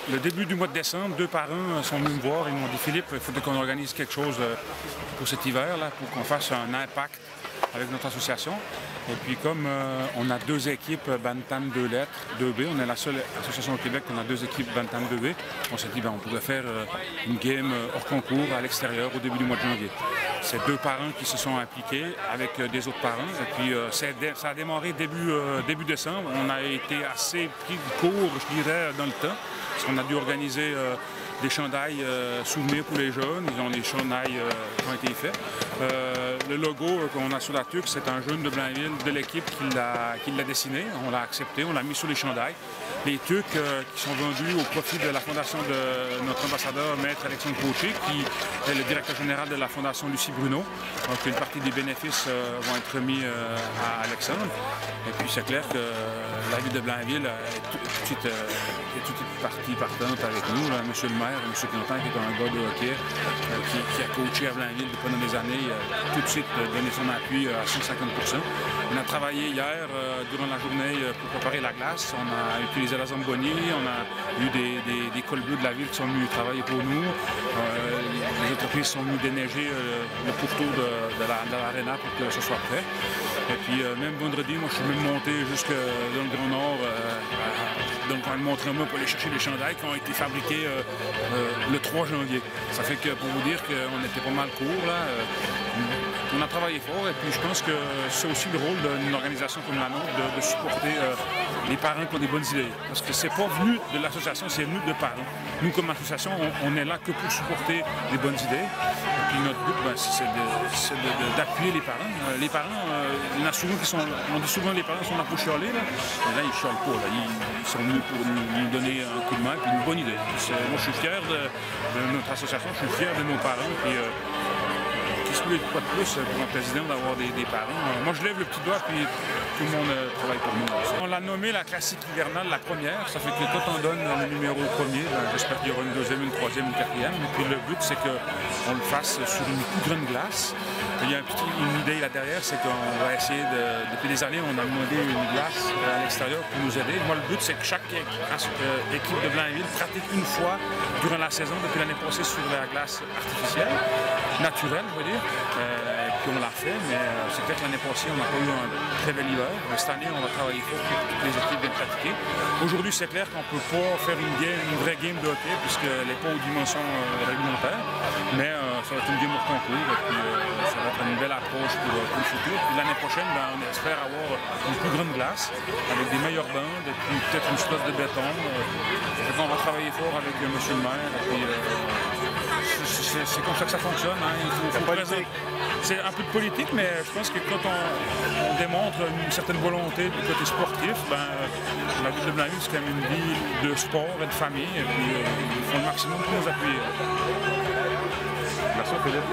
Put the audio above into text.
le début du mois de décembre, 2 parents sont venus me voir. Ils m'ont dit, Philippe, il faudrait qu'on organise quelque chose pour cet hiver, là, pour qu'on fasse un impact avec notre association. Et puis comme on a 2 équipes Bantam 2 lettres, 2B, on est la seule association au Québec qui a 2 équipes Bantam 2B, on s'est dit on pourrait faire une game hors concours à l'extérieur au début du mois de janvier. C'est 2 parents qui se sont impliqués avec des autres parents. Et puis ça a démarré début décembre. On a été assez pris de court, je dirais, dans le temps, parce qu'on a dû organiser des chandails souvenirs pour les jeunes. Ils ont des chandails qui ont été faits. Le logo qu'on a sur la tuque, c'est un jeune de Blainville, de l'équipe qui l'a dessiné. On l'a accepté, on l'a mis sur les chandails. Les tuques qui sont vendus au profit de la fondation de notre ambassadeur, Maître Alexandre Cauché, qui est le directeur général de la fondation Lucie Bruno. Donc une partie des bénéfices vont être remis à Alexandre. Et puis c'est clair que la ville de Blainville est tout de suite partie partante avec nous. Là, Monsieur le maire, M. Quentin, qui est un gars de hockey, qui a coaché à Blainville pendant des années, tout de suite donné son appui à 150%. On a travaillé hier durant la journée pour préparer la glace. On a utilisé la Zamboni, on a eu des cols bleus de la ville qui sont venus travailler pour nous. Les entreprises sont venues déneiger le pourtour de l'aréna pour que ce soit prêt. Et puis même vendredi, moi je suis même monté jusque dans le Grand Nord, dans le coin de Montremont pour aller chercher les chandails qui ont été fabriqués le 3 janvier. Ça fait que pour vous dire qu'on était pas mal court là. On a travaillé fort et puis je pense que c'est aussi le rôle d'une organisation comme la nôtre de supporter les parents qui ont des bonnes idées. Parce que c'est pas venu de l'association, c'est venu de parents. Nous, comme association, on est là que pour supporter les bonnes idées. Et puis notre but, c'est d'appuyer les parents. Les parents, il y en a souvent qui sont, on dit souvent les parents sont là pour chialer, là. Et là, ils chialent pas, là. Ils sont venus pour nous donner un coup de main et une bonne idée. Moi, je suis fier de notre association, je suis fier de nos parents. Puis, qu'est-ce que pas de plus pour un président d'avoir des parents? Moi, je lève le petit doigt, puis tout le monde travaille pour nous. On l'a nommé la classique hivernale, la première. Ça fait que quand on donne le numéro premier, j'espère qu'il y aura une deuxième, une troisième, une quatrième. Et puis le but, c'est qu'on le fasse sur une plus grande glace. Il y a une idée là derrière, c'est qu'on va essayer depuis des années, on a demandé une glace à l'extérieur pour nous aider. Moi, le but, c'est que chaque équipe de Blainville pratique une fois durant la saison, depuis l'année passée, sur la glace artificielle, naturelle, je veux dire. Puis on l'a fait, mais c'est clair que l'année passée, on n'a pas eu un très bel hiver. Cette année, on va travailler fort pour que toutes les équipes viennent pratiquer. Aujourd'hui, c'est clair qu'on ne peut pas faire une vraie game de hockey puisqu'elle n'est pas aux dimensions réglementaires. Mais ça va être une game hors concours et puis ça va être une belle approche pour le futur. Puis l'année prochaine, on espère avoir une plus grande glace avec des meilleures bandes et puis peut-être une slot de béton. On va travailler fort avec M. le maire. C'est comme ça que ça fonctionne. Hein. C'est un peu de politique, mais je pense que quand on démontre une certaine volonté du côté sportif, la ville de Blainville, c'est quand même une ville de sport et de famille, et puis ils font le maximum pour nous appuyer. Merci Philippe.